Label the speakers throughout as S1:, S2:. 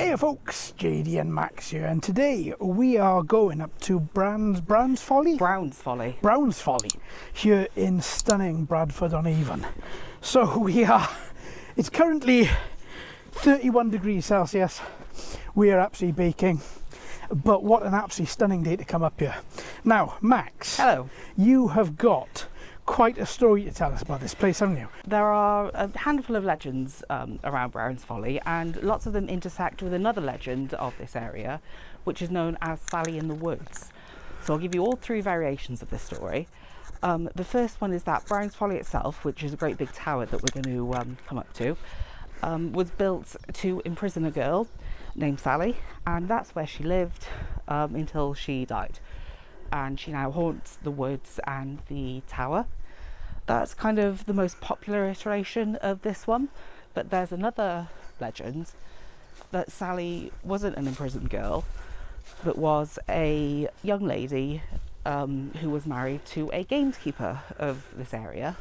S1: Hey folks, JD and Max here, and today we are going up to Browne's Folly here in stunning Bradford-on-Avon. So it's currently 31 degrees Celsius. We are absolutely baking, but what an absolutely stunning day to come up here. Now, Max.
S2: Hello.
S1: You have got quite a story to tell us about this place, haven't you?
S2: There are a handful of legends around Browne's Folly, and lots of them intersect with another legend of this area, which is known as Sally in the Woods. So I'll give you all three variations of this story. The first one is that Browne's Folly itself, which is a great big tower that we're going to come up to, was built to imprison a girl named Sally, and that's where she lived until she died. And she now haunts the woods and the tower. That's kind of the most popular iteration of this one, but there's another legend that Sally wasn't an imprisoned girl, but was a young lady who was married to a gamekeeper of this area.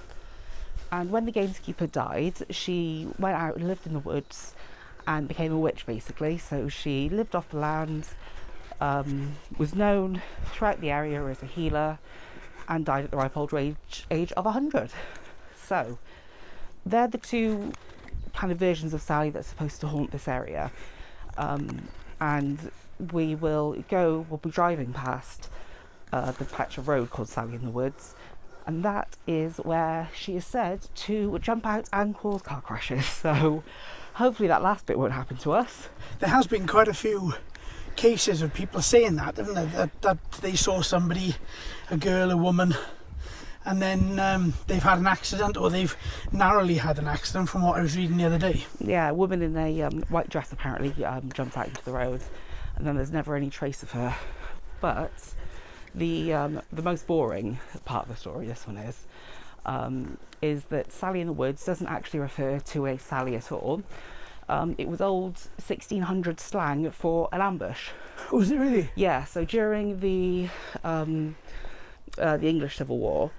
S2: And when the gamekeeper died, she went out and lived in the woods and became a witch, basically. So she lived off the land, was known throughout the area as a healer, and died at the ripe old age of 100. So they're the two kind of versions of Sally that's supposed to haunt this area. And we'll be driving past the patch of road called Sally in the Woods, and that is where she is said to jump out and cause car crashes. So hopefully that last bit won't happen to us.
S1: There has been quite a few cases of people saying that, haven't there? That they saw somebody, a girl, a woman, and then they've had an accident, or they've narrowly had an accident, from what I was reading the other day.
S2: Yeah, a woman in a white dress apparently jumped out into the road, and then there's never any trace of her. But the most boring part of the story, this one is that Sally in the Woods doesn't actually refer to a Sally at all. It was old 1600 slang for an ambush.
S1: Was it really?
S2: Yeah, so during the English Civil War,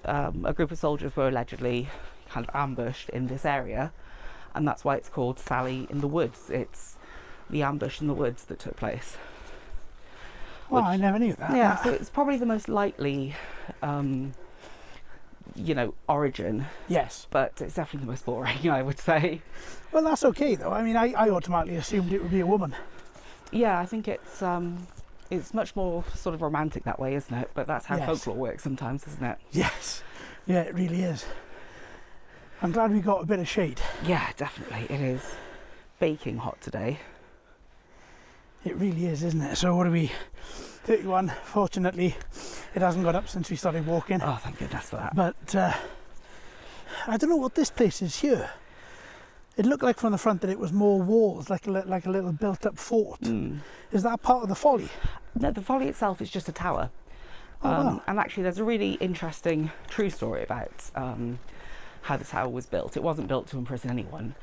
S2: a group of soldiers were allegedly kind of ambushed in this area, and that's why it's called Sally in the Woods. It's the ambush in the woods that took place.
S1: Well, I never knew that.
S2: Yeah, so it's probably the most likely origin.
S1: Yes.
S2: But it's definitely the most boring, I would say.
S1: Well, that's okay though. I mean, I automatically assumed it would be a woman.
S2: Yeah, I think it's much more sort of romantic that way, isn't it? But that's how folklore works sometimes, isn't it?
S1: Yes. Yeah, it really is. I'm glad we got a bit of shade.
S2: Yeah, definitely. It is baking hot today.
S1: It really is, isn't it? So what are we? 31. Fortunately, it hasn't got up since we started walking.
S2: Oh, thank goodness for that.
S1: But I don't know what this place is here. It looked like from the front that it was more walls, like a little built-up fort. Is that part of the folly?
S2: No, the folly itself is just a tower.
S1: Wow.
S2: And actually, there's a really interesting true story about how the tower was built. It wasn't built to imprison anyone.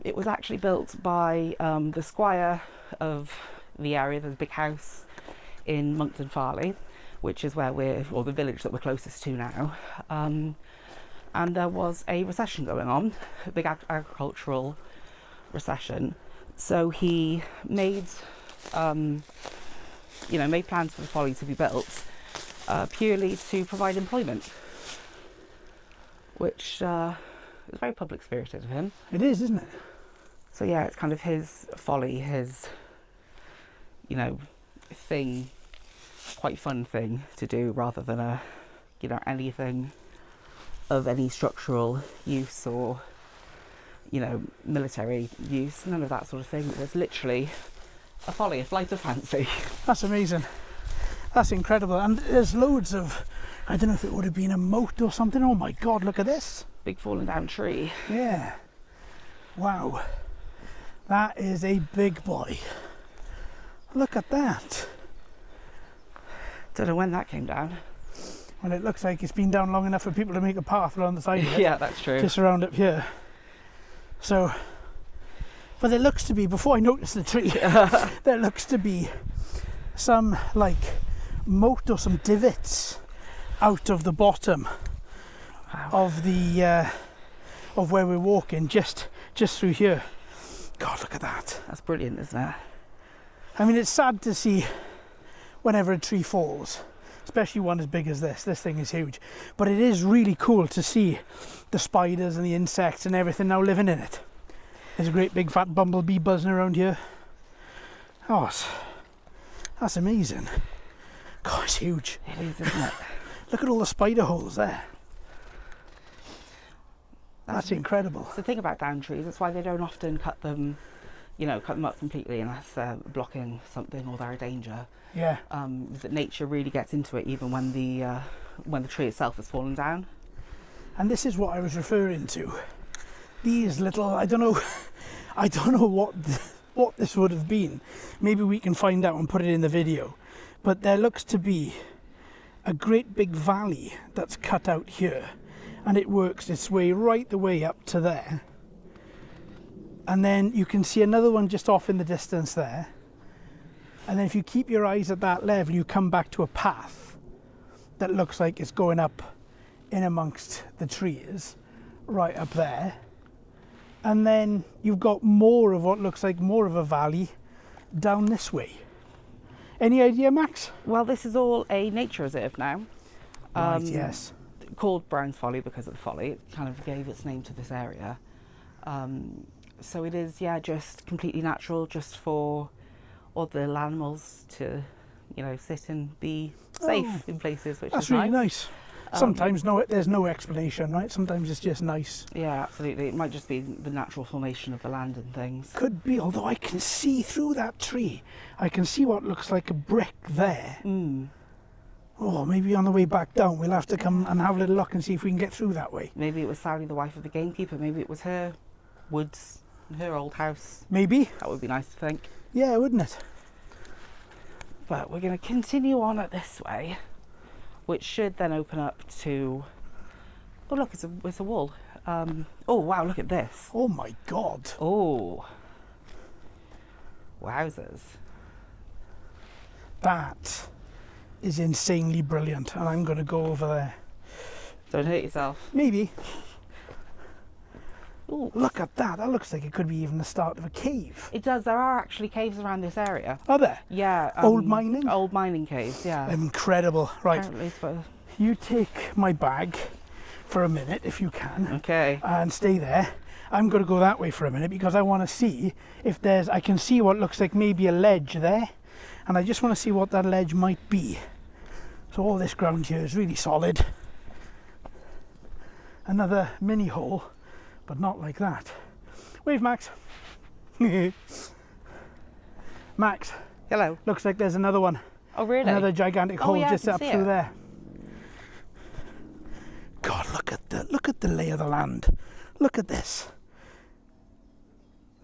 S2: It was actually built by the squire of the area. There's a big house in Monkton Farleigh, which is where the village that we're closest to now. And there was a recession going on, a big agricultural recession. So he made plans for the folly to be built purely to provide employment, which is very public spirited of him.
S1: It is, isn't it?
S2: So yeah, it's kind of his folly, his thing, quite fun thing to do, rather than anything of any structural use or military use, none of that sort of thing. It's literally a folly, a flight of fancy.
S1: That's amazing. That's incredible. And there's loads of, I don't know if it would have been a moat or something. Oh my God, look at this.
S2: Big fallen down tree.
S1: Yeah. Wow. That is a big boy. Look at that.
S2: Don't know when that came down.
S1: Well, it looks like it's been down long enough for people to make a path along the side of it.
S2: Yeah, that's true.
S1: Just around up here. So, but there looks to be, before I noticed the tree, there looks to be some moat or some divots out of the bottom of the of where we're walking, just through here. God, look at that.
S2: That's brilliant, isn't it?
S1: I mean, it's sad to see whenever a tree falls, especially one as big as this. This thing is huge. But it is really cool to see the spiders and the insects and everything now living in it. There's a great big fat bumblebee buzzing around here. Oh, that's amazing. God, it's huge.
S2: It is, isn't it?
S1: Look at all the spider holes there. That's incredible.
S2: It's the thing about down trees. That's why they don't often cut them, cut them up completely unless they're blocking something or they're a danger.
S1: Yeah.
S2: That nature really gets into it even when the tree itself has fallen down.
S1: And this is what I was referring to. These little, I don't know what this would have been. Maybe we can find out and put it in the video. But there looks to be a great big valley that's cut out here, and it works its way right the way up to there. And then you can see another one just off in the distance there. And then if you keep your eyes at that level, you come back to a path that looks like it's going up in amongst the trees right up there. And then you've got more of what looks like more of a valley down this way. Any idea, Max?
S2: Well, this is all a nature reserve now.
S1: Right, yes.
S2: Called Browne's Folly because of the folly. It kind of gave its name to this area. So it is, just completely natural, just for all the little animals to, sit and be safe in places, which
S1: that's
S2: is
S1: really
S2: nice.
S1: Sometimes there's no explanation, right? Sometimes it's just nice.
S2: Yeah, absolutely. It might just be the natural formation of the land and things.
S1: Could be, although I can see through that tree. I can see what looks like a brick there. Oh, maybe on the way back down we'll have to come and have a little look and see if we can get through that way.
S2: Maybe it was Sally, the wife of the gamekeeper. Maybe it was her woods, her old house.
S1: Maybe.
S2: That would be nice to think.
S1: Yeah, wouldn't it?
S2: But we're going to continue on it this way, which should then open up to... Oh, look, it's a wall. Oh, wow, look at this.
S1: Oh, my God.
S2: Oh. Wowzers.
S1: That is insanely brilliant, and I'm going to go over there.
S2: Don't hurt yourself.
S1: Maybe.
S2: Ooh.
S1: Look at that. That looks like it could be even the start of a cave.
S2: It does. There are actually caves around this area.
S1: Are there?
S2: Yeah.
S1: Old mining?
S2: Old mining caves, yeah.
S1: Incredible. Right.
S2: Apparently,
S1: You take my bag for a minute, if you can.
S2: Okay.
S1: And stay there. I'm going to go that way for a minute because I want to see if I can see what looks like maybe a ledge there. And I just want to see what that ledge might be. So all this ground here is really solid. Another mini hole, but not like that. Wave, Max. Max.
S2: Hello.
S1: Looks like there's another one.
S2: Oh, really?
S1: Another gigantic hole just up through there. God, look at the lay of the land. Look at this.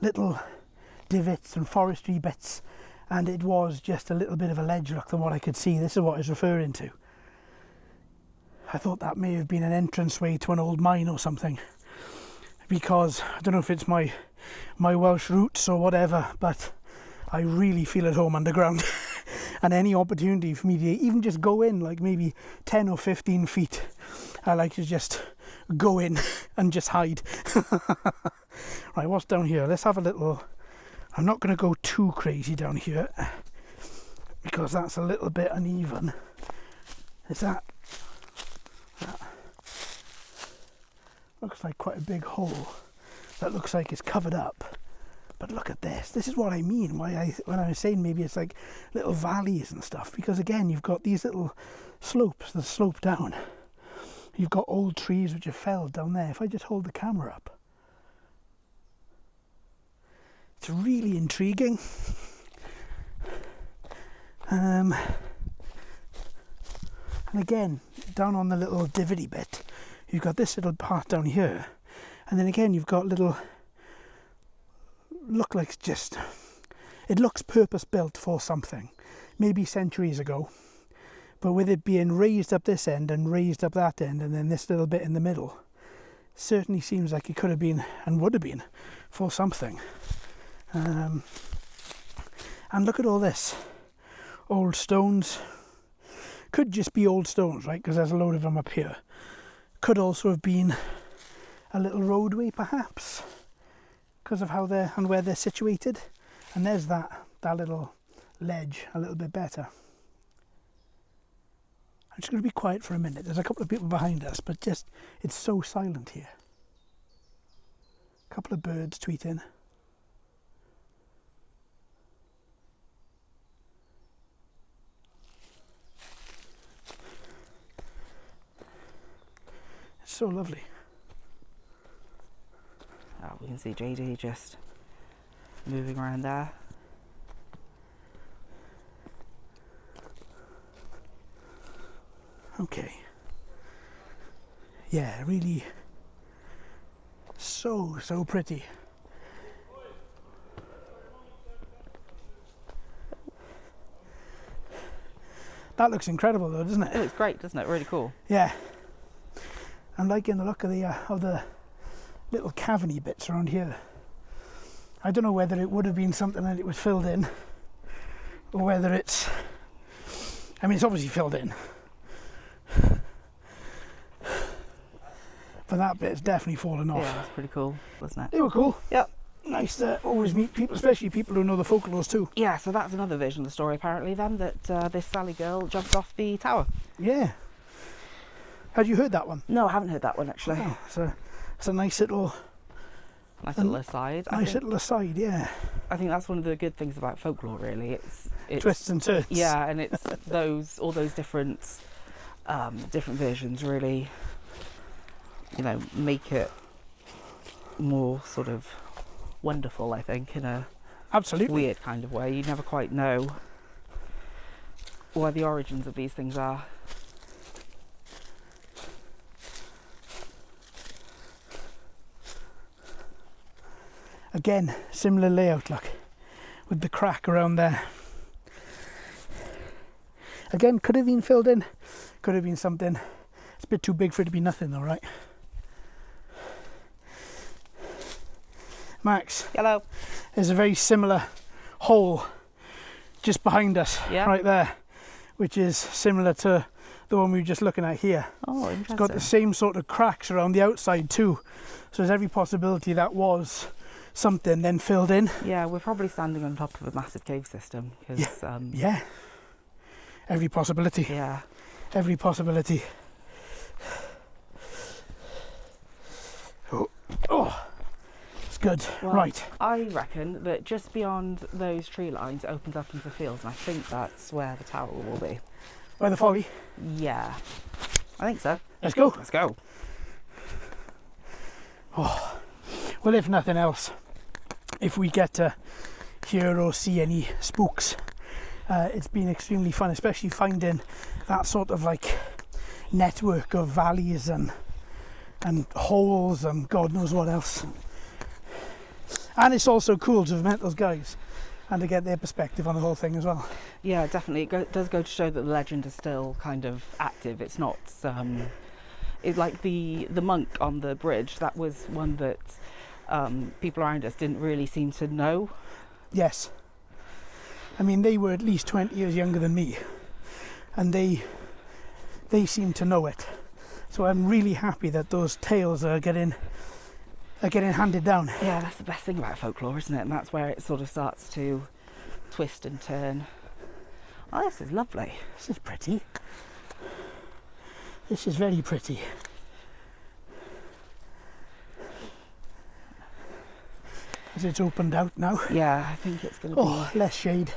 S1: Little divots and forestry bits, and it was just a little bit of a ledge, look, than what I could see. This is what I was referring to. I thought that may have been an entranceway to an old mine or something, because I don't know if it's my Welsh roots or whatever, but I really feel at home underground. And any opportunity for me to even just go in, like maybe 10 or 15 feet, I like to just go in and just hide. Right, what's down here? Let's have a little... I'm not going to go too crazy down here because that's a little bit uneven. Is that... Looks like quite a big hole that looks like it's covered up. But look at this. This is what I mean. When I was saying maybe it's like little valleys and stuff. Because again, you've got these little slopes that slope down. You've got old trees which are felled down there. If I just hold the camera up. It's really intriguing. And again, down on the little divotty bit, you've got this little part down here. And then again, you've got little... Look like it looks purpose built for something, maybe centuries ago, but with it being raised up this end and raised up that end and then this little bit in the middle, certainly seems like it could have been and would have been for something. And look at all this, old stones. Could just be old stones, right, because there's a load of them up here. Could also have been a little roadway perhaps. because of how they're and where they're situated. And there's that little ledge a little bit better. I'm just going to be quiet for a minute. There's a couple of people behind us, but just, it's so silent here. A couple of birds tweeting. It's so lovely.
S2: Oh, we can see JD just moving around there.
S1: Okay. Yeah, really so pretty. That looks incredible though, doesn't it?
S2: It looks great, doesn't it? Really cool.
S1: Yeah. I'm liking the look of the little cavity bits around here. I don't know whether it would have been something that it was filled in, or whether it's, I mean, it's obviously filled in. But that bit's definitely fallen off.
S2: Yeah, that's pretty cool, wasn't it?
S1: They were cool.
S2: Yep.
S1: Nice to always meet people, especially people who know the folklores too.
S2: Yeah, so that's another version of the story apparently then, that this Sally girl jumped off the tower.
S1: Yeah. Had you heard that one?
S2: No, I haven't heard that one actually.
S1: Oh, it's a nice little
S2: aside.
S1: Nice little aside, yeah.
S2: I think that's one of the good things about folklore really. It's
S1: Twists and turns.
S2: Yeah, and it's all those different versions really, you know, make it more sort of wonderful, I think, in a
S1: absolutely
S2: weird kind of way. You never quite know where the origins of these things are.
S1: Again, similar layout, look, with the crack around there. Again, could have been filled in, could have been something. It's a bit too big for it to be nothing though, right? Max.
S2: Hello.
S1: There's a very similar hole just behind us,
S2: yeah,
S1: right there, which is similar to the one we were just looking at here.
S2: Oh, interesting.
S1: It's got the same sort of cracks around the outside too. So there's every possibility that was something then filled in.
S2: Yeah, we're probably standing on top of a massive cave system. Cause,
S1: yeah. Every possibility.
S2: Yeah.
S1: Every possibility. Oh. It's good.
S2: Well,
S1: right.
S2: I reckon that just beyond those tree lines it opens up into the fields, and I think that's where the tower will be.
S1: Where the Folly?
S2: Yeah. I think so.
S1: Let's go.
S2: Let's go.
S1: Oh. Well, if nothing else, if we get to hear or see any spooks, it's been extremely fun, especially finding that sort of like network of valleys and holes and God knows what else. And it's also cool to have met those guys and to get their perspective on the whole thing as well.
S2: Yeah, definitely. It does go to show that the legend is still kind of active. It's not it's like the monk on the bridge. That was one that people around us didn't really seem to know.
S1: Yes. I mean, they were at least 20 years younger than me, and they seem to know it. So I'm really happy that those tales are getting handed down.
S2: Yeah, that's the best thing about folklore, isn't it? And that's where it sort of starts to twist and turn. Oh, this is lovely.
S1: This is pretty. This is very pretty. As it's opened out now.
S2: Yeah, I think it's going to
S1: be less shade,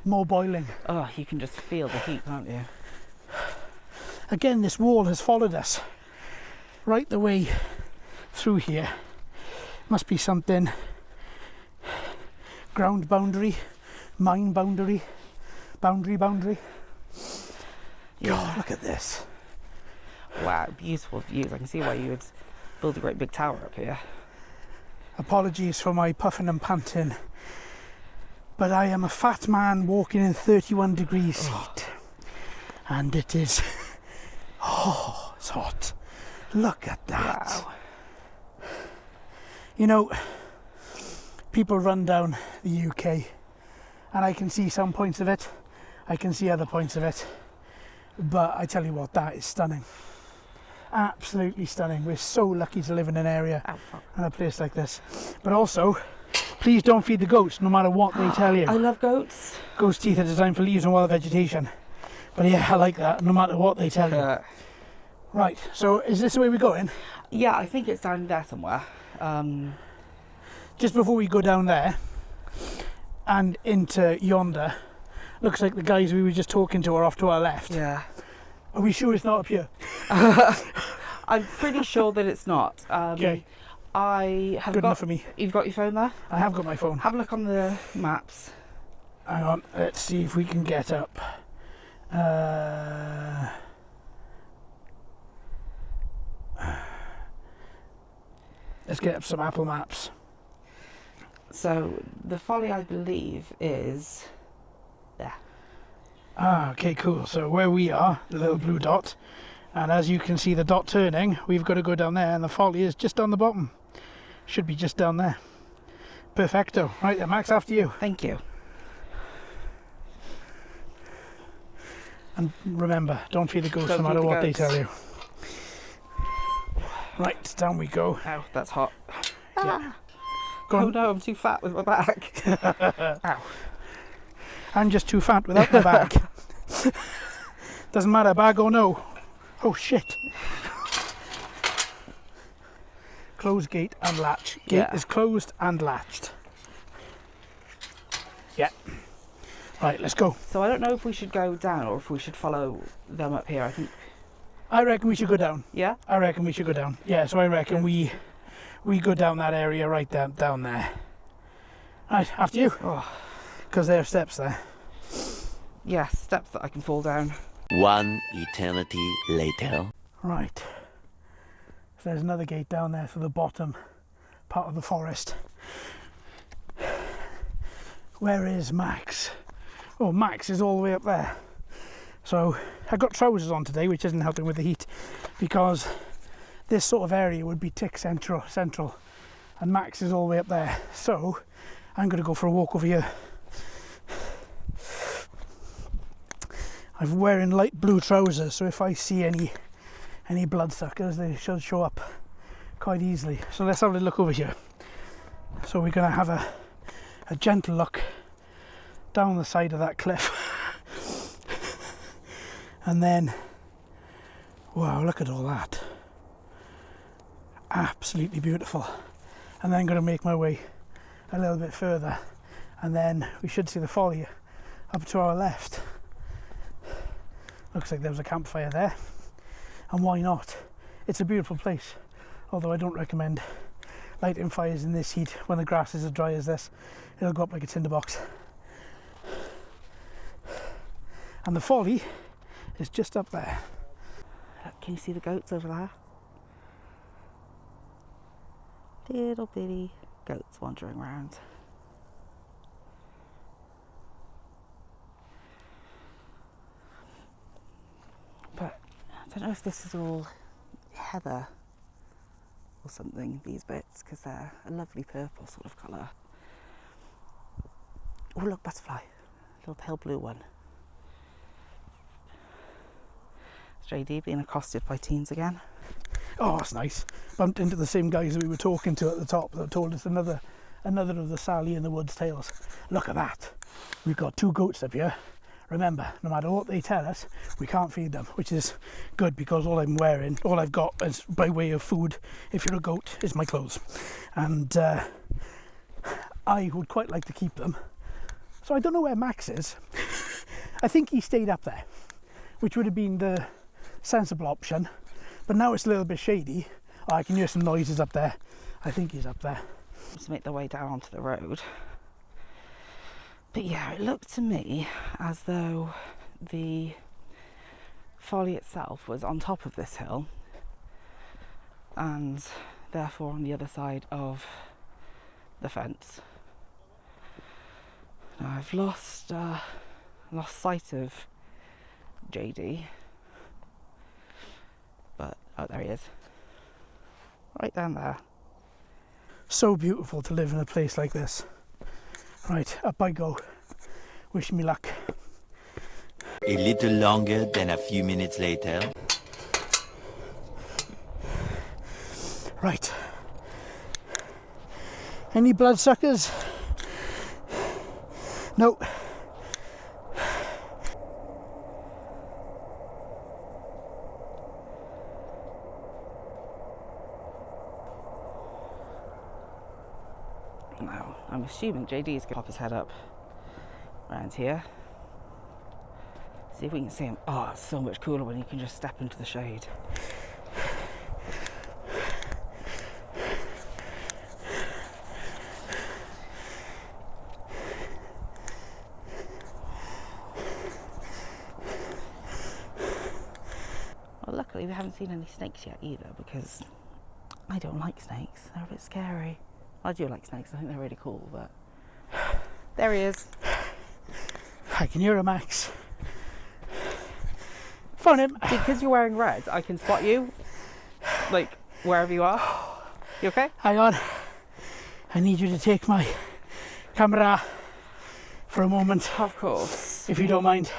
S1: more boiling.
S2: Oh, you can just feel the heat, can't you?
S1: Again, this wall has followed us right the way through here. Must be something ground boundary, mine boundary, boundary. Yeah. God, look at this.
S2: Wow, beautiful views. I can see why you would build a great big tower up here.
S1: Apologies for my puffing and panting, but I am a fat man walking in 31 degrees heat, and it is, it's hot. Look at that.
S2: Wow.
S1: You know, people run down the UK, and I can see some points of it, I can see other points of it, but I tell you what, that is stunning. Absolutely stunning. We're so lucky to live in an area and a place like this. But also, Please don't feed the goats, no matter what they tell you.
S2: I love goats.
S1: Goats' teeth are designed for leaves and wild vegetation. But yeah, I like that, no matter what they tell you. Right, so is this the way we're going?
S2: Yeah, I think it's down there somewhere.
S1: Just before we go down there and into yonder, looks like the guys we were just talking to are off to our left.
S2: Yeah.
S1: Are we sure it's not up here?
S2: I'm pretty sure that it's not.
S1: Okay.
S2: I have
S1: Good
S2: got,
S1: enough for me.
S2: You've got your phone there?
S1: I have got my phone.
S2: Have a look on the maps.
S1: Hang on, let's see if we can get up. Let's get up some Apple Maps.
S2: So the Folly, I believe, is there.
S1: Ah, okay, cool. So where we are, the little blue dot, and as you can see the dot turning, we've got to go down there, and the Folly is just on the bottom. Should be just down there. Perfecto. Right then, Max, after you.
S2: Thank you.
S1: And remember, don't feed the ghosts
S2: Don't
S1: no matter
S2: feed the
S1: what they
S2: goats.
S1: tell you. Right, down we go.
S2: Ow, that's hot.
S1: Yeah. Go
S2: Oh
S1: on.
S2: no, I'm too fat with my back. Ow.
S1: I'm just too fat without my bag. Doesn't matter, bag or no. Oh shit. Close gate and latch. Gate
S2: Yeah.
S1: is closed and latched. Yeah. Right, let's go.
S2: So I don't know if we should go down or if we should follow them up here. I think.
S1: I reckon we should go down.
S2: Yeah.
S1: I reckon we should go down. Yeah, so I reckon we go down that area right down there. Right, after you.
S2: Oh.
S1: Because there are steps there.
S2: Yeah, steps that I can fall down.
S3: One eternity later.
S1: Right. So there's another gate down there for the bottom part of the forest. Where is Max? Oh, Max is all the way up there. So I got trousers on today, which isn't helping with the heat, because this sort of area would be tick central, and Max is all the way up there. So I'm going to go for a walk over here. I'm wearing light blue trousers, so if I see any bloodsuckers, they should show up quite easily. So let's have a look over here. So we're going to have a gentle look down the side of that cliff. And then, wow, look at all that. Absolutely beautiful. And then I'm going to make my way a little bit further, and then we should see the Folly up to our left. Looks like there was a campfire there, and why not? It's a beautiful place, although I don't recommend lighting fires in this heat when the grass is as dry as this. It'll go up like a tinderbox. And the Folly is just up there.
S2: Look, can you see the goats over there? Little bitty goats wandering around. But I don't know if this is all heather or something, these bits, because they're a lovely purple sort of colour. Oh look, butterfly, little pale blue one. Is JD being accosted by teens again?
S1: Oh, that's nice. Bumped into the same guys that we were talking to at the top that told us another of the Sally in the Woods tales. Look at that. We've got 2 goats up here. Remember, no matter what they tell us, we can't feed them, which is good because all I've got is by way of food, if you're a goat, is my clothes. And I would quite like to keep them. So I don't know where Max is. I think he stayed up there, which would have been the sensible option. But now it's a little bit shady. Oh, I can hear some noises up there. I think he's up there.
S2: To make their way down onto the road. But yeah, it looked to me as though the Folly itself was on top of this hill and therefore on the other side of the fence. Now I've lost sight of JD, but oh, there he is, right down there.
S1: So beautiful to live in a place like this. Right, up I go. Wish me luck.
S3: A little longer than a few minutes later.
S1: Right. Any bloodsuckers? No.
S2: Now, I'm assuming JD's going to pop his head up around here. See if we can see him. Oh, it's so much cooler when you can just step into the shade. Well, luckily we haven't seen any snakes yet either, because I don't like snakes. They're a bit scary. I do like snakes. I think they're really cool, but there he is.
S1: I can hear him, Max. Found him.
S2: Because you're wearing red, I can spot you, like, wherever you are. You okay?
S1: Hang on. I need you to take my camera for a moment,
S2: Of course.
S1: if you don't mind.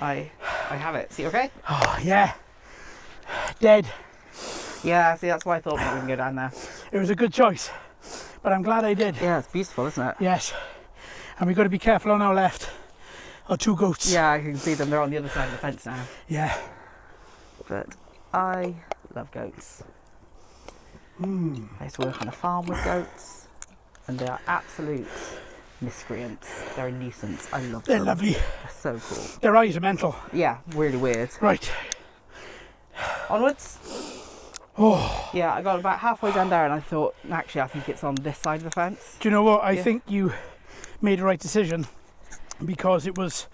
S2: I have it. See, okay?
S1: Oh, yeah. Dead.
S2: Yeah, see, that's why I thought maybe we can go down there.
S1: It was a good choice, but I'm glad I did.
S2: Yeah, it's beautiful, isn't it?
S1: Yes. And we've got to be careful on our left. Or 2 goats.
S2: Yeah, I can see them. They're on the other side of the fence now.
S1: Yeah.
S2: But I love goats. I used to work on a farm with goats, and they are absolute miscreants. They're a nuisance. I love them.
S1: They're lovely.
S2: They're so cool.
S1: Their eyes are mental.
S2: Yeah, really weird.
S1: Right.
S2: Onwards.
S1: Oh.
S2: Yeah, I got about halfway down there and I thought, actually, I think it's on this side of the fence.
S1: Do you know what? I
S2: Yeah.
S1: think you made the right decision, because it was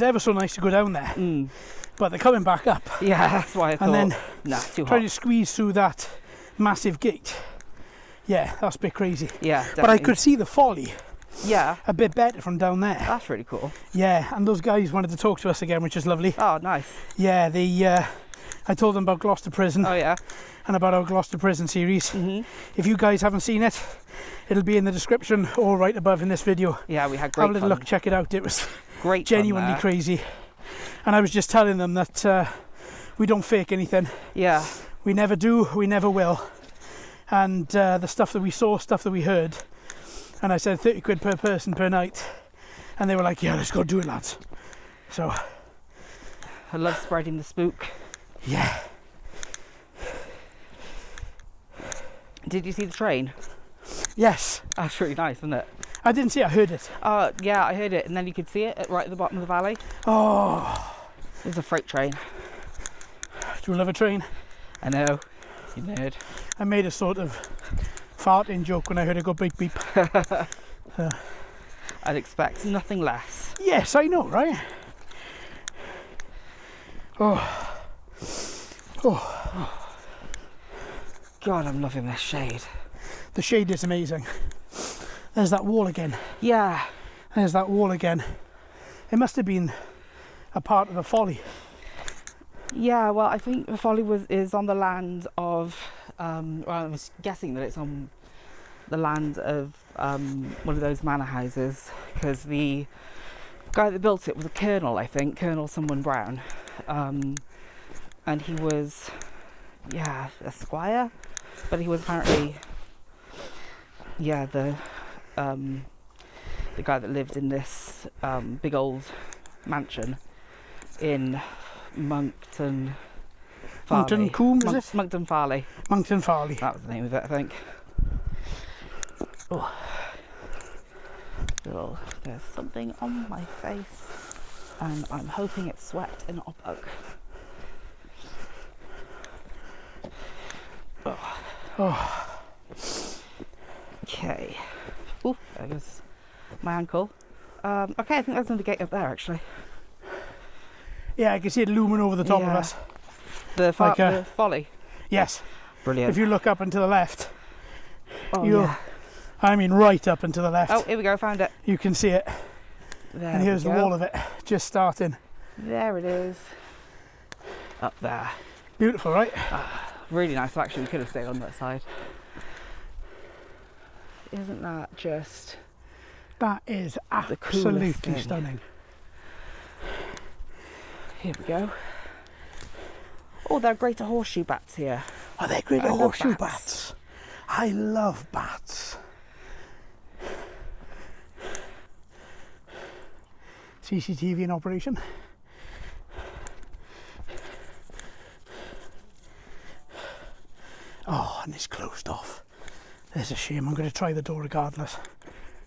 S1: ever so nice to go down there. But they're coming back up.
S2: Yeah, that's why I thought,
S1: And then
S2: nah, too
S1: trying
S2: hot.
S1: to squeeze through that massive gate. Yeah, that's a bit crazy.
S2: Yeah,
S1: But I
S2: definitely.
S1: could see the Folly
S2: Yeah,
S1: a bit better from down there.
S2: that's really cool.
S1: Yeah, and those guys wanted to talk to us again, which is lovely.
S2: Oh, nice.
S1: Yeah, I told them about Gloucester Prison
S2: Oh, yeah.
S1: and about our Gloucester Prison series.
S2: Mm-hmm.
S1: If you guys haven't seen it, it'll be in the description or right above in this video.
S2: Yeah, we had great
S1: Have a little
S2: fun.
S1: look, check it out. It was
S2: Great
S1: genuinely
S2: fun there.
S1: crazy. And I was just telling them that we don't fake anything.
S2: Yeah,
S1: We never do, we never will. And the stuff that we saw, stuff that we heard, and I said 30 quid per person per night, and they were like, yeah, let's go do it, lads. So
S2: I love spreading the spook.
S1: yeah.
S2: Did you see the train?
S1: Yes,
S2: That's really nice, isn't it?
S1: I didn't see it, I heard it.
S2: Yeah, I heard it, and then you could see it right at the bottom of the valley.
S1: Oh,
S2: There's a freight train.
S1: do you love a train?
S2: I know, you nerd.
S1: I made a sort of farting joke when I heard it go beep beep.
S2: I'd expect nothing less.
S1: Yes, I know, right? Oh, oh,
S2: God, I'm loving this shade.
S1: the shade is amazing. There's that wall again.
S2: Yeah,
S1: There's that wall again. It must have been a part of the Folly.
S2: yeah. Well, I think the Folly is on the land of. Well, I was guessing that it's on the land of one of those manor houses, because the guy that built it was a colonel, I think, Colonel someone Browne, and he was, yeah, a squire, but he was apparently, yeah, the guy that lived in this big old mansion in Monkton Farleigh.
S1: Monkton Coombe, is it?
S2: Monkton Farleigh.
S1: Monkton Farleigh.
S2: That was the name of it, I think. Oh. Oh, there's something on my face, and I'm hoping it's sweat and not a bug. Oh.
S1: Oh,
S2: Okay. Oh, there goes my ankle. Okay, I think that's another gate up there, actually.
S1: yeah, I can see it looming over the top of
S2: Yeah.
S1: us.
S2: The Folly.
S1: Yes,
S2: Brilliant.
S1: if you look up and to the left,
S2: Oh,
S1: you'll-
S2: yeah.
S1: I mean right up and to the left,
S2: Oh, here we go, found it.
S1: you can see it.
S2: There
S1: And here's
S2: we
S1: the
S2: go.
S1: wall of it, just starting.
S2: There it is. Up there.
S1: Beautiful, right?
S2: Really nice. Actually, we could have stayed on that side. Isn't that just...
S1: That is
S2: coolest
S1: absolutely
S2: thing.
S1: stunning.
S2: Here we go. Oh, there are greater horseshoe bats here.
S1: Oh, they're great
S2: I love
S1: horseshoe
S2: bats.
S1: bats. I love bats. CCTV in operation. Oh, and it's closed off. There's a shame. I'm going to try the door regardless,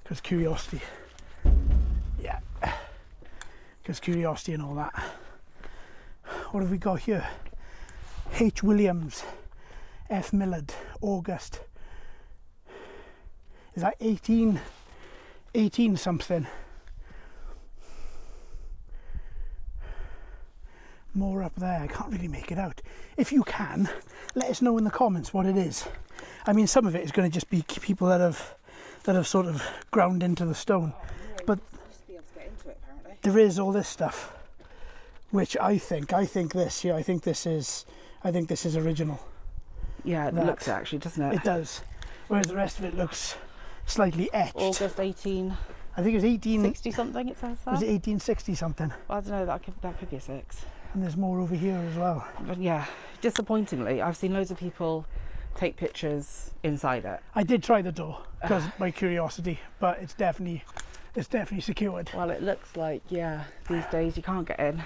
S1: because curiosity. Yeah, because curiosity and all that. What have we got here? H. Williams, F. Millard, August. Is that 18 something? More up there, I can't really make it out. If you can, let us know in the comments what it is. I mean, some of it is going to just be people that have sort of ground into the stone, but there is all this stuff, which I think this is original.
S2: Yeah, it looks actually, doesn't it?
S1: It does. Whereas the rest of it looks slightly etched.
S2: August 18.
S1: I think it was
S2: 60 something. It says that.
S1: Was it 1860 something?
S2: Well, I don't know. That could be a 6.
S1: And there's more over here as well.
S2: But yeah, disappointingly, I've seen loads of people take pictures inside it.
S1: I did try the door because my curiosity, but it's definitely secured.
S2: Well, it looks like, yeah, these days you can't get in.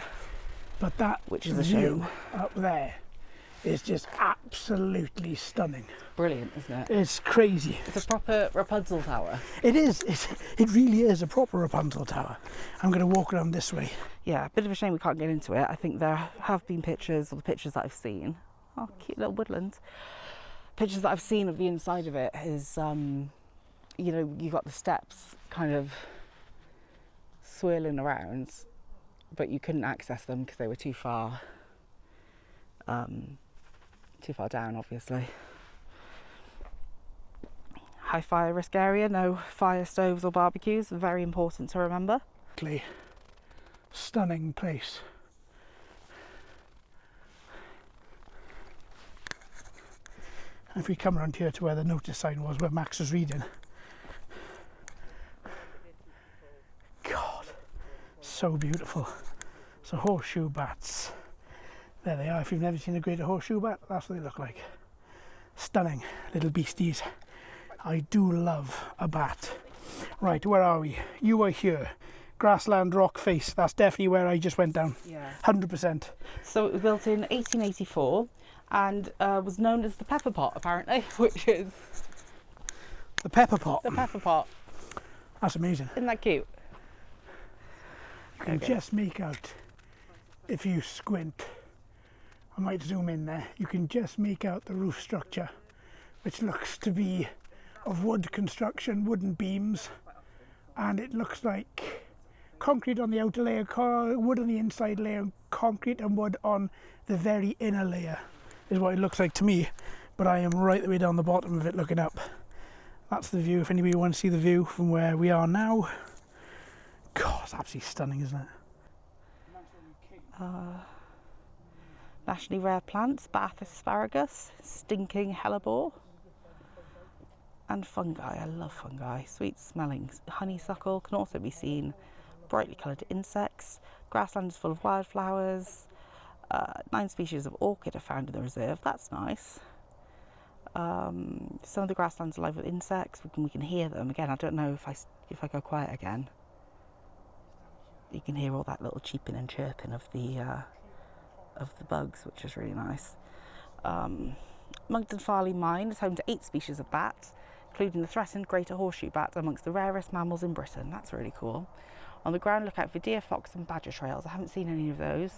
S1: But that
S2: which is a
S1: view
S2: shame
S1: up there is just absolutely stunning.
S2: Brilliant, isn't it?
S1: It's crazy.
S2: It's a proper Rapunzel tower.
S1: It is. It really is a proper Rapunzel tower. I'm going to walk around this way.
S2: Yeah, a bit of a shame we can't get into it. I think there have been pictures, or the pictures that I've seen. Oh, cute little woodland. Pictures that I've seen of the inside of it is, you know, you got the steps kind of swirling around, but you couldn't access them because they were too far down, obviously. High fire risk area, no fire stoves or barbecues, very important to remember.
S1: Stunning place. And if we come around here to where the notice sign was, where Max was reading. God, so beautiful. So horseshoe bats. There they are. If you've never seen a greater horseshoe bat, that's what they look like. Stunning little beasties. I do love a bat. Right, where are we? You are here. Grassland rock face. That's definitely where I just went down.
S2: Yeah.
S1: 100%.
S2: So it was built in 1884 and was known as the pepper pot, apparently, which is...
S1: The pepper pot.
S2: The pepper pot.
S1: That's amazing.
S2: Isn't that cute?
S1: You can just make out, if you squint, I might zoom in there, you can just make out the roof structure, which looks to be of wood construction, wooden beams, and it looks like concrete on the outer layer, wood on the inside layer, concrete and wood on the very inner layer is what it looks like to me, but I am right the way down the bottom of it looking up. That's the view, if anybody wants to see the view from where we are now. God, it's absolutely stunning, isn't it?
S2: Nationally rare plants, Bath asparagus, stinking hellebore, and fungi. I love fungi. Sweet smelling honeysuckle can also be seen. Brightly coloured insects. Grassland is full of wildflowers. 9 species of orchid are found in the reserve. That's nice. Some of the grasslands are alive with insects. We can hear them. Again, I don't know if I go quiet again. You can hear all that little cheeping and chirping of the bugs, which is really nice. Monkton Farleigh mine is home to 8 species of bats, including the threatened greater horseshoe bat, amongst the rarest mammals in Britain. That's really cool. On the ground, look out for deer, fox and badger trails. I haven't seen any of those.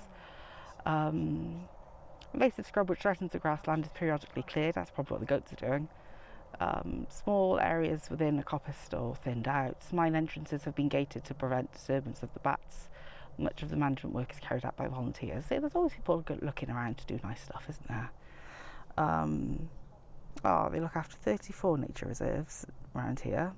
S2: Invasive scrub which threatens the grassland is periodically cleared. That's probably what the goats are doing. Small areas within a coppice or thinned out. Mine entrances have been gated to prevent disturbance of the bats. Much of the management work is carried out by volunteers. So there's always people looking around to do nice stuff, isn't there? They look after 34 nature reserves around here.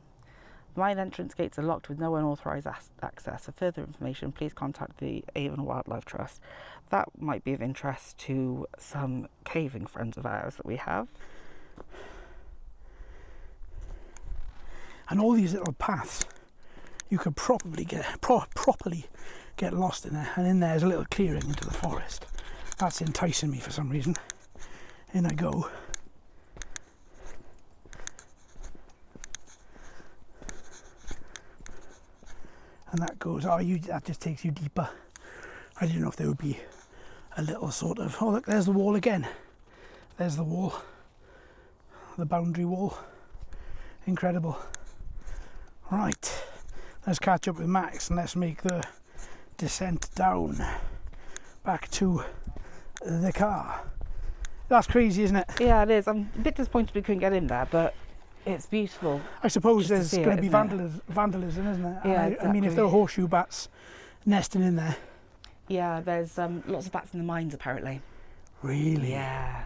S2: The mine entrance gates are locked with no unauthorised access. For further information, please contact the Avon Wildlife Trust. That might be of interest to some caving friends of ours that we have.
S1: And all these little paths, you could properly get lost in there. And in there is a little clearing into the forest. That's enticing me for some reason. In I go. And that goes, that just takes you deeper. I didn't know if there would be a little sort of, oh look, there's the wall again. There's the wall, the boundary wall. Incredible. Right, let's catch up with Max and let's make the descent down back to the car. That's crazy, isn't it?
S2: Yeah, it is. I'm a bit disappointed we couldn't get in there, but it's beautiful.
S1: I suppose
S2: Just to
S1: there's
S2: see
S1: going
S2: it,
S1: to be
S2: isn't
S1: vandalism, isn't it?
S2: Yeah,
S1: And I mean, if
S2: exactly.
S1: there were horseshoe bats nesting in there.
S2: Yeah, there's lots of bats in the mines apparently.
S1: Really?
S2: Yeah,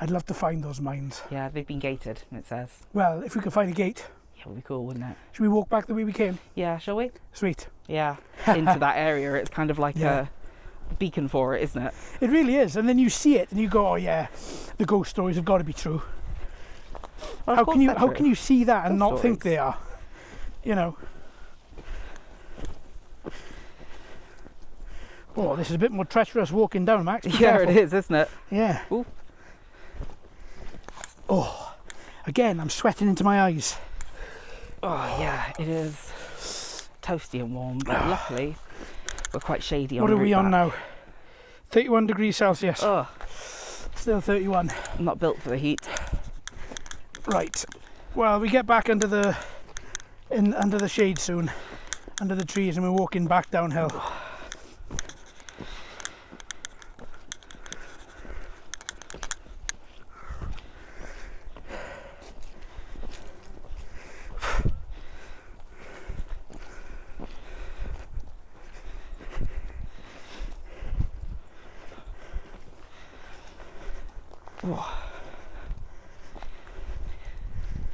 S1: I'd love to find those mines.
S2: yeah, they've been gated, it says.
S1: Well, if we could find a gate,
S2: Yeah, would be cool, wouldn't it?
S1: should we walk back the way we came?
S2: Yeah, shall we?
S1: Sweet.
S2: Yeah, into that area. It's kind of like
S1: Yeah.
S2: a beacon for it, isn't it?
S1: It really is. And then you see it and you go, oh yeah, the ghost stories have got to be true.
S2: Well,
S1: How can you see that and
S2: Ghost
S1: not think
S2: stories.
S1: they are? You know. Oh, this is a bit more treacherous walking down, Max. Be
S2: Yeah,
S1: careful.
S2: it is, isn't it?
S1: Yeah.
S2: Ooh.
S1: Oh, again, I'm sweating into my eyes.
S2: Oh, yeah, it is toasty and warm, but luckily we're quite shady on
S1: What
S2: the
S1: are we
S2: route
S1: on
S2: back.
S1: now? 31 degrees Celsius.
S2: Oh,
S1: Still 31.
S2: I'm not built for the heat.
S1: Right. Well, we get back under the shade soon, under the trees, and we're walking back downhill.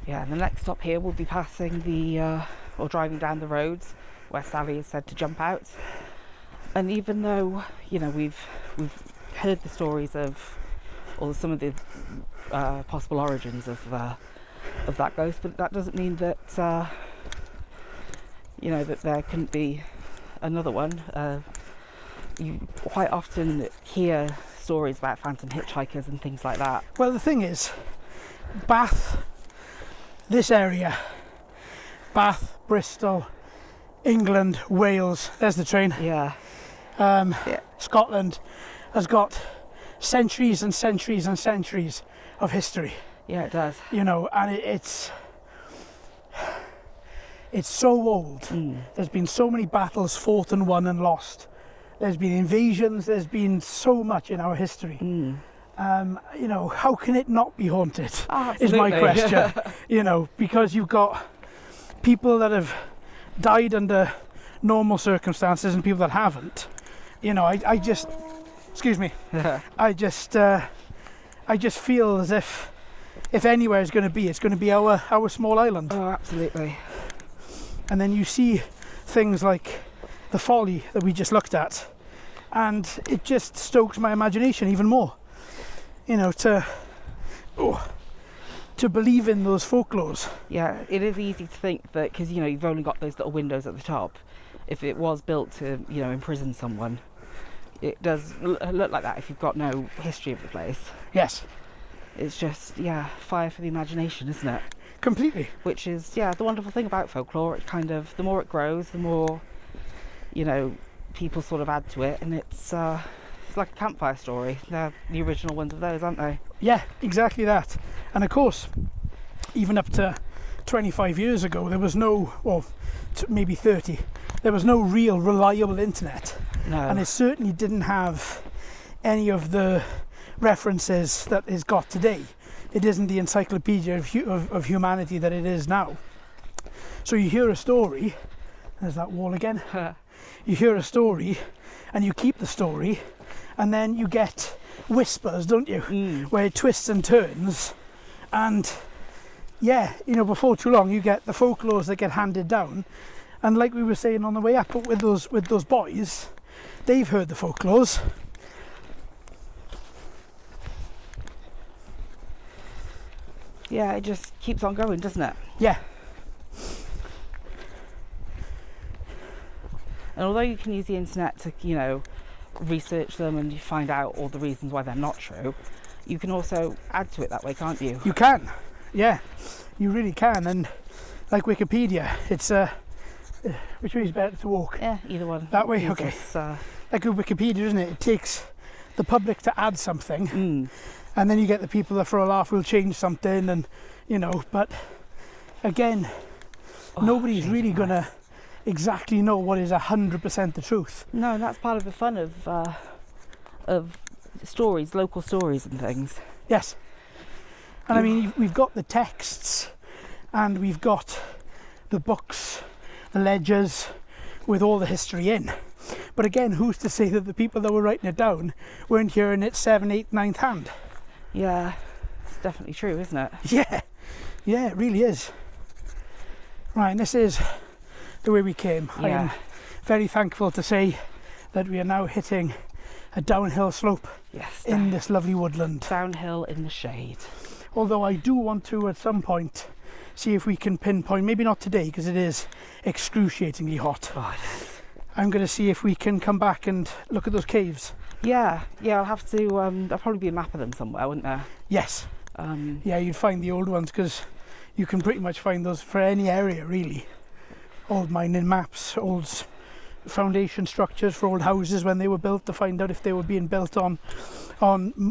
S2: Yeah, and the next stop here will be passing or driving down the roads where Sally is said to jump out. And even though, you know, we've heard the stories of, or some of the possible origins of that ghost, but that doesn't mean that, you know, that there couldn't be another one. You quite often hear stories about phantom hitchhikers and things like that.
S1: Well, the thing is, Bath, this area, Bath, Bristol, England, Wales, there's the train,
S2: Yeah.
S1: Scotland has got centuries and centuries and centuries of history,
S2: Yeah, it does.
S1: you know, and it's so old. There's been so many battles fought and won and lost. There's been invasions, there's been so much in our history. You know, how can it not be haunted?
S2: Oh,
S1: Is my
S2: absolutely.
S1: question. You know, because you've got people that have died under normal circumstances and people that haven't. You know, I just, excuse me, I just feel as if anywhere is going to be, it's going to be our small island.
S2: Oh, absolutely.
S1: And then you see things like the Folly that we just looked at, and it just stokes my imagination even more. You know, to believe in those folklores.
S2: Yeah, it is easy to think that because, you know, you've only got those little windows at the top. If it was built to, you know, imprison someone, it does look like that if you've got no history of the place.
S1: Yes,
S2: It's just, yeah, fire for the imagination, isn't it?
S1: completely.
S2: Which is, yeah, the wonderful thing about folklore. It kind of, the more it grows, the more, you know, people sort of add to it, and it's like a campfire story. They're the original ones of those, aren't they?
S1: Yeah, exactly that. And of course, even up to 25 years ago, there was no, well, maybe 30, there was no real reliable internet.
S2: No.
S1: And it certainly didn't have any of the references that it's got today. It isn't the encyclopedia of humanity that it is now. So you hear a story, there's that wall again, you hear a story and you keep the story, and then you get whispers, don't you, where it twists and turns, and yeah, you know, before too long you get the folklores that get handed down. And like we were saying on the way up with those boys, they've heard the folklores.
S2: Yeah, it just keeps on going, doesn't it?
S1: Yeah,
S2: And although you can use the internet to, you know, research them and you find out all the reasons why they're not true, you can also add to it that way, can't you?
S1: you can. Yeah, you really can. And like Wikipedia, it's a Which way is better to walk?
S2: Yeah, either one.
S1: That way?
S2: Gives
S1: Okay.
S2: us,
S1: Like with Wikipedia, isn't it? It takes the public to add something, and then you get the people that for a laugh will change something, and but again, nobody's really gonna exactly know what is 100% the truth.
S2: No, and that's part of the fun of stories, local stories and things.
S1: Yes. And I mean, we've got the texts, and we've got the books, the ledgers, with all the history in. But again, who's to say that the people that were writing it down weren't hearing it 7th, 8th, 9th hand?
S2: Yeah, it's definitely true, isn't it?
S1: Yeah, it really is. Right, and this is the way we came.
S2: Yeah.
S1: I am very thankful to say that we are now hitting a downhill slope
S2: Yes.
S1: in this lovely woodland.
S2: Downhill in the shade.
S1: Although I do want to, at some point, see if we can pinpoint, maybe not today because it is excruciatingly hot.
S2: Oh, yes.
S1: I'm going to see if we can come back and look at those caves.
S2: Yeah, I'll have to, there'll probably be a map of them somewhere, wouldn't there?
S1: Yes. Yeah, you'd find the old ones because you can pretty much find those for any area, really. Old mining maps, old foundation structures for old houses when they were built, to find out if they were being built on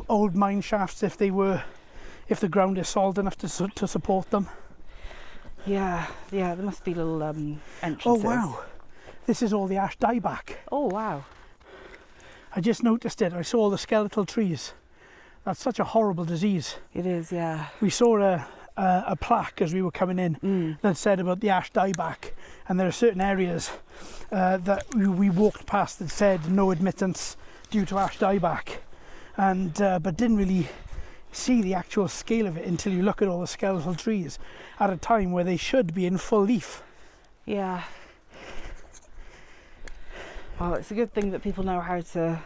S1: old mine shafts, if the ground is solid enough to support them.
S2: Yeah, there must be little entrances.
S1: Oh wow, this is all the ash dieback.
S2: Oh wow.
S1: I just noticed it. I saw all the skeletal trees. That's such a horrible disease.
S2: It is, yeah.
S1: We saw a plaque as we were coming in that said about the ash dieback, and there are certain areas that we walked past that said no admittance due to ash dieback, and but didn't really see the actual scale of it until you look at all the skeletal trees at a time where they should be in full leaf.
S2: Yeah. Well, it's a good thing that people know how to,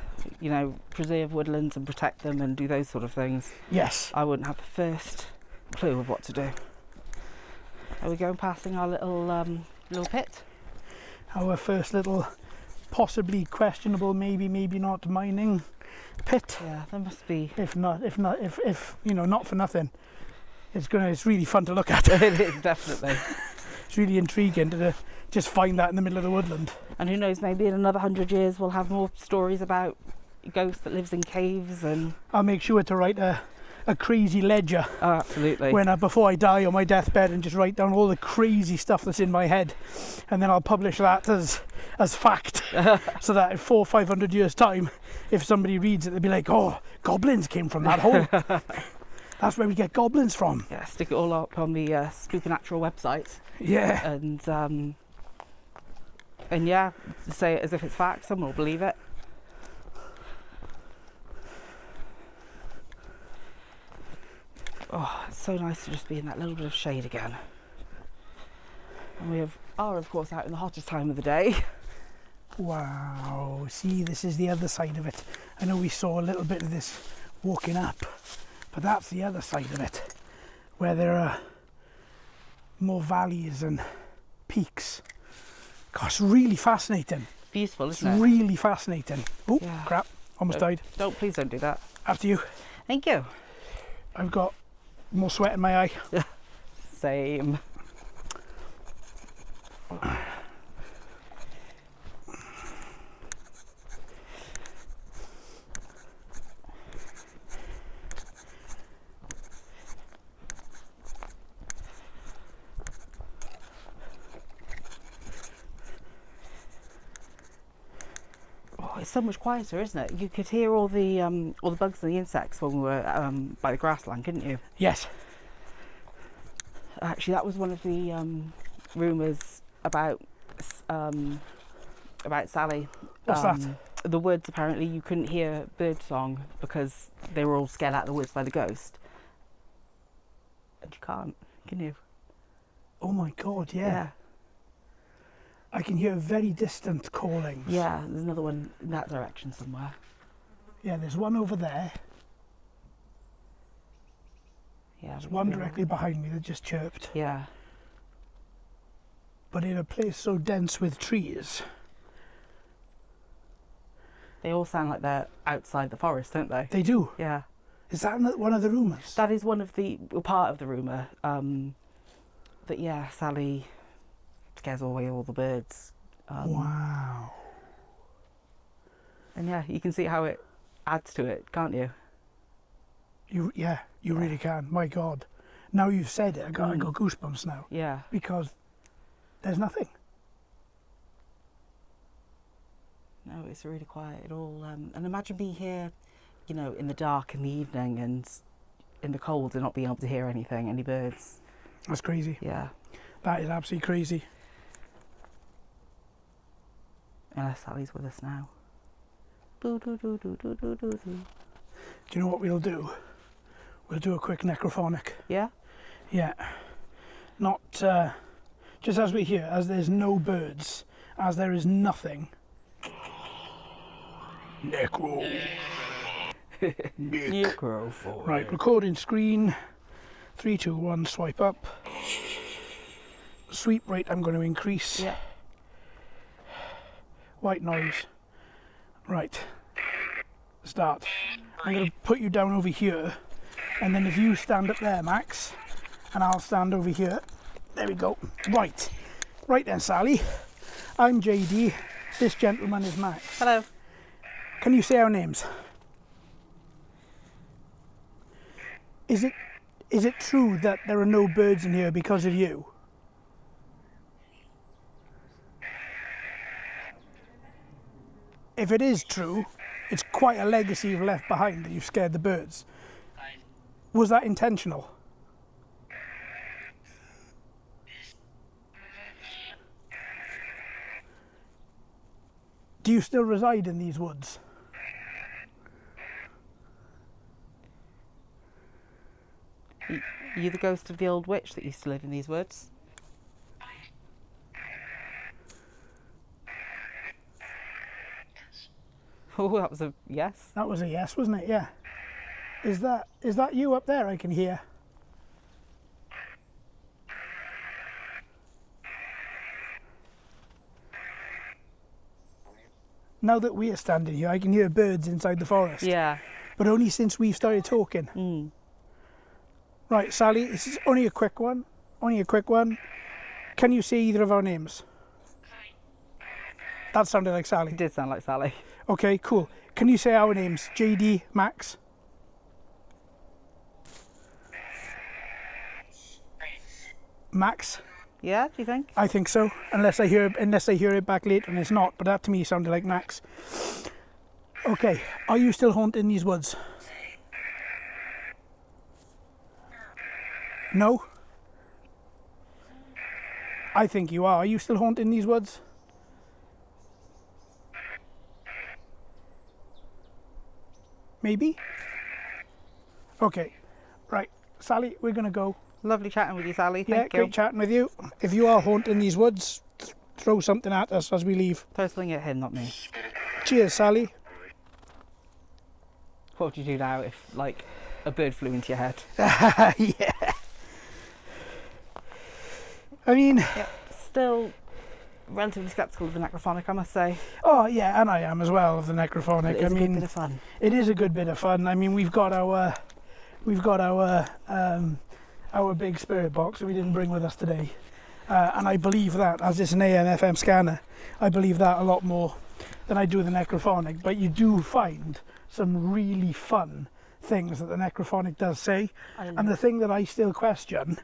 S2: preserve woodlands and protect them and do those sort of things.
S1: Yes.
S2: I wouldn't have the first clue of what to do. Are we going passing our little pit?
S1: Our first little, possibly questionable, maybe not mining pit.
S2: Yeah, there must be.
S1: If not for nothing, it's really fun to look at.
S2: It is, definitely.
S1: It's really intriguing to just find that in the middle of the woodland.
S2: And who knows, maybe in another 100 years we'll have more stories about a ghost that lives in caves. And
S1: I'll make sure to write a crazy ledger.
S2: Oh, absolutely.
S1: Before I die on my deathbed, and just write down all the crazy stuff that's in my head, and then I'll publish that as fact, so that in 400 or 500 years' time, if somebody reads it, they'll be like, "Oh, goblins came from that hole. That's where we get goblins from."
S2: Yeah, stick it all up on the Spookanatural website.
S1: Yeah.
S2: And yeah, say it as if it's fact. Someone will believe it. Oh, it's so nice to just be in that little bit of shade again. And we are, of course, out in the hottest time of the day.
S1: Wow. See, this is the other side of it. I know we saw a little bit of this walking up, but that's the other side of it, where there are more valleys and peaks. Gosh, really fascinating.
S2: Beautiful, isn't it?
S1: It's really fascinating. Oh,
S2: Yeah.
S1: crap. Almost died.
S2: Please don't do that.
S1: After you.
S2: Thank you.
S1: I've got more sweat in my eye.
S2: Same. It's so much quieter, isn't it? You could hear all the bugs and the insects when we were by the grassland, couldn't you?
S1: Yes.
S2: Actually, that was one of the rumours about Sally.
S1: What's that?
S2: The woods, apparently you couldn't hear bird song because they were all scared out of the woods by the ghost. And you can't, can you?
S1: Oh my God, yeah. I can hear very distant callings.
S2: Yeah, there's another one in that direction somewhere.
S1: Yeah, there's one over there.
S2: Yeah,
S1: There's one directly behind me that just chirped.
S2: Yeah.
S1: But in a place so dense with trees.
S2: They all sound like they're outside the forest, don't they?
S1: They do.
S2: Yeah.
S1: Is that one of the rumours?
S2: That is part of the rumour. That yeah, Sally scares away all the birds.
S1: Wow.
S2: And yeah, you can see how it adds to it, can't you?
S1: You really can. My God. Now you've said it, I got goosebumps now.
S2: Yeah.
S1: Because there's nothing.
S2: No, it's really quiet. It all, and imagine being here, you know, in the dark in the evening and in the cold and not being able to hear anything, any birds.
S1: That's crazy.
S2: Yeah.
S1: That is absolutely crazy.
S2: Unless Sally's with us now. Boo doo doo doo doo doo doo doo.
S1: Do you know what we'll do? We'll do a quick necrophonic.
S2: Yeah?
S1: Yeah. Not, just as we hear, as there's no birds, as there is nothing. Necro.
S2: Necro.
S1: Right, recording screen. 3, 2, 1, swipe up. Sweep rate I'm going to increase.
S2: Yeah.
S1: White noise. Right. Start. I'm going to put you down over here, and then if you stand up there, Max, and I'll stand over here. There we go. Right. Right then, Sally. I'm JD. This gentleman is Max.
S2: Hello.
S1: Can you say our names? Is it true that there are no birds in here because of you? If it is true, it's quite a legacy you've left behind that you've scared the birds. Was that intentional? Do you still reside in these woods?
S2: Are you the ghost of the old witch that used to live in these woods? Oh, that was a yes.
S1: That was a yes, wasn't it? Yeah. Is that you up there I can hear? Now that we are standing here, I can hear birds inside the forest.
S2: Yeah.
S1: But only since we've started talking. Right, Sally, this is only a quick one. Only a quick one. Can you say either of our names? That sounded like Sally.
S2: It did sound like Sally.
S1: Okay, cool. Can you say our names? JD, Max? Max?
S2: Yeah, do you think?
S1: I think so. Unless I hear it back later and it's not, but that to me sounded like Max. Okay, are you still haunting these woods? No? I think you are. Are you still haunting these woods? Maybe? Okay. Right. Sally, we're going to go.
S2: Lovely chatting with you, Sally.
S1: Yeah,
S2: Thank you.
S1: great chatting with you. If you are haunting these woods, throw something at us as we leave.
S2: Throw something at him, not me.
S1: Cheers, Sally.
S2: What would you do now if, like, a bird flew into your head?
S1: Yeah. I mean...
S2: Yep. Still relatively sceptical of the necrophonic, I must say.
S1: Oh, yeah, and I am as well, of the necrophonic.
S2: But it's a good bit of fun.
S1: It is a good bit of fun. I mean, we've got our big spirit box that we didn't bring with us today. And I believe that, as it's an AM/FM scanner, I believe that a lot more than I do the necrophonic. But you do find some really fun things that the necrophonic does say. And the thing that I still question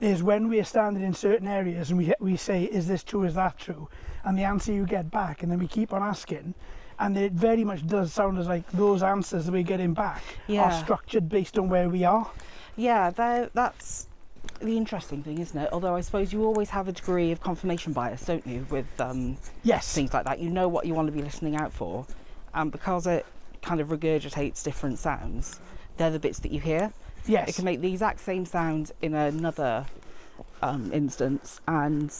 S1: is when we are standing in certain areas and we say, is this true, is that true? And the answer you get back, and then we keep on asking, and it very much does sound as like those answers that we're getting back are structured based on where we are.
S2: Yeah, that's the interesting thing, isn't it? Although I suppose you always have a degree of confirmation bias, don't you, with
S1: yes,
S2: things like that. You know what you want to be listening out for, and because it kind of regurgitates different sounds, they're the bits that you hear.
S1: Yes.
S2: It can make the exact same sound in another instance, and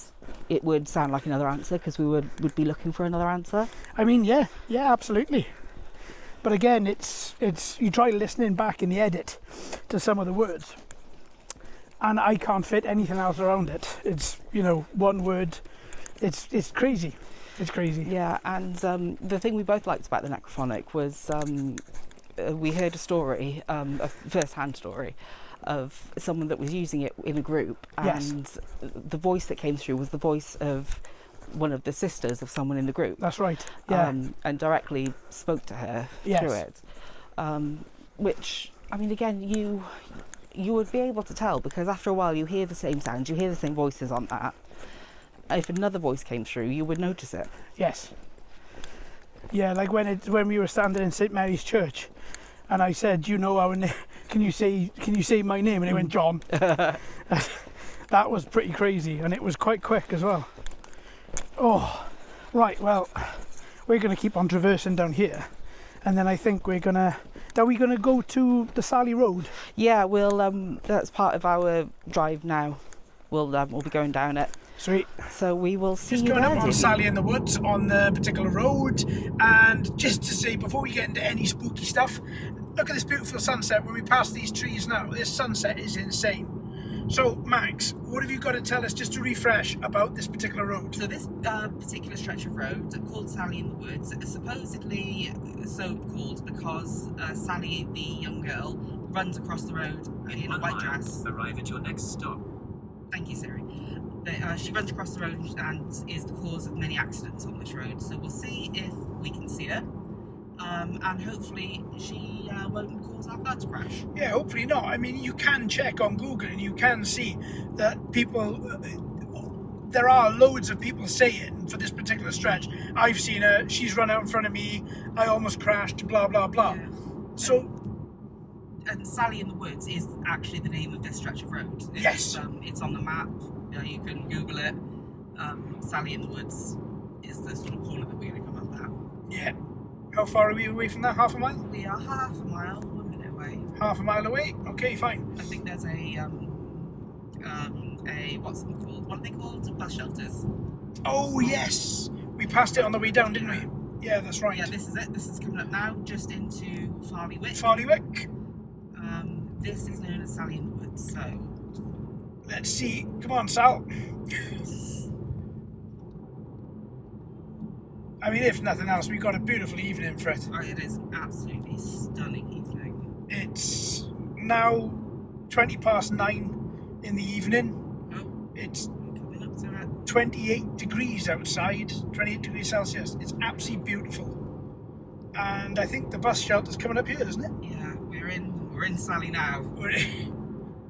S2: it would sound like another answer because we would be looking for another answer.
S1: I mean, yeah, absolutely. But again, it's you try listening back in the edit to some of the words, and I can't fit anything else around it. It's, you know, one word. It's crazy. It's crazy.
S2: Yeah, and the thing we both liked about the necrophonic was we heard a story, a first-hand story, of someone that was using it in a group,
S1: Yes.
S2: and the voice that came through was the voice of one of the sisters of someone in the group.
S1: That's right. Yeah.
S2: And directly spoke to her
S1: Yes.
S2: through it. Which, I mean, again, you would be able to tell, because after a while you hear the same sounds, you hear the same voices on that. If another voice came through, you would notice it.
S1: Yes. Yeah, like when we were standing in St Mary's Church, and I said, "Do you know our name? Can you say my name?" And he went, "John." That was pretty crazy, and it was quite quick as well. Oh, right. Well, we're going to keep on traversing down here, and then I think we're gonna go to the Sally Road.
S2: Yeah, we'll. That's part of our drive now. We'll be going down it.
S1: Sweet.
S2: So we will see
S1: Just
S2: you
S1: going
S2: there.
S1: up on
S2: Davey.
S1: Sally in the Woods on the particular road, and just to say before we get into any spooky stuff, look at this beautiful sunset when we pass these trees now. This sunset is insane. So Max, what have you got to tell us just to refresh about this particular road?
S4: So this particular stretch of road, called Sally in the Woods, is supposedly so called because Sally, the young girl, runs across the road in a white dress.
S5: Arrive at your next stop.
S4: Thank you, Siri. She runs across the road and is the cause of many accidents on this road. So we'll see if we can see her, and hopefully she won't cause our car to crash.
S1: Yeah, hopefully not. I mean, you can check on Google and you can see that people, there are loads of people saying for this particular stretch, I've seen her, she's run out in front of me, I almost crashed, blah, blah, blah.
S4: Yeah.
S1: So,
S4: And Sally in the Woods is actually the name of this stretch of road.
S1: Yes.
S4: It's on the map. You can Google it. Sally in the Woods is the sort of corner that we're going to come up at.
S1: yeah. How far are we away from that? Half a mile?
S4: We are half a mile, 1 minute away.
S1: Half a mile away? Okay, fine.
S4: I think there's a what's it called? What are they called? Bus shelters.
S1: Oh, yes. We passed it on the way down, didn't we? Yeah, that's right.
S4: Yeah, this is it. This is coming up now, just into Farleigh Wick.
S1: Farleigh Wick.
S4: This is known as Sally in the Woods. So
S1: Let's see. Come on, Sal. I mean, if nothing else, we've got a beautiful evening for it.
S4: oh, it is an absolutely stunning evening.
S1: It's now 9:20 in the evening.
S4: Oh,
S1: It's
S4: coming up to it.
S1: 28 degrees outside, 28 degrees Celsius. It's absolutely beautiful. And I think the bus shelter's coming up here, isn't it?
S4: Yeah, we're in Sally now.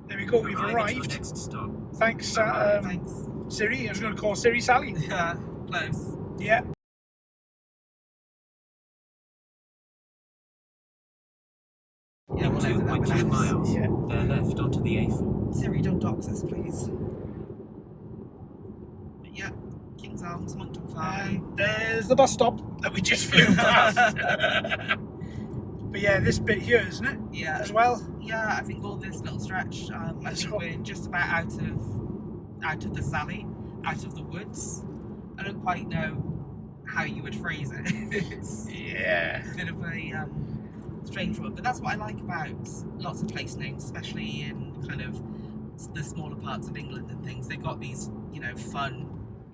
S1: There we go, we've
S5: Arrive at your
S1: arrived.
S5: next stop.
S1: Thanks,
S4: Thanks.
S1: Siri. I was going to call Siri Sally.
S4: Yeah, close.
S1: Yeah.
S4: Yeah, we'll end it up
S5: 2.2
S4: in
S5: miles.
S1: Yeah.
S5: Bear left onto the A4.
S4: Siri, don't dox us, please. But yeah, King's Arms, Monkton Farleigh.
S1: And there's the bus stop that we just flew past. But yeah, this bit here, isn't it?
S4: Yeah,
S1: As well.
S4: yeah. I think all this little stretch. I
S1: Let's
S4: think
S1: hope.
S4: we're just about out of the Sally, out of the woods. I don't quite know how you would phrase it. It's
S1: Yeah.
S4: a bit of a strange one, but that's what I like about lots of place names, especially in kind of the smaller parts of England and things. They've got these, fun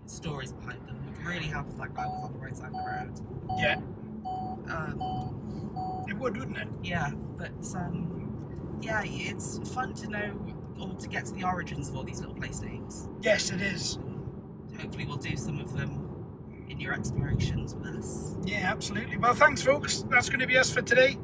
S4: stories behind them. It really helps if that guy was on the right side of the road.
S1: Yeah.
S4: Um,
S1: It would, wouldn't it?
S4: yeah, but yeah, it's fun to know or to get to the origins of all these little place names.
S1: Yes, it is.
S4: Hopefully we'll do some of them in your explorations with us.
S1: Yeah, absolutely. Well, thanks, folks. That's going to be us for today.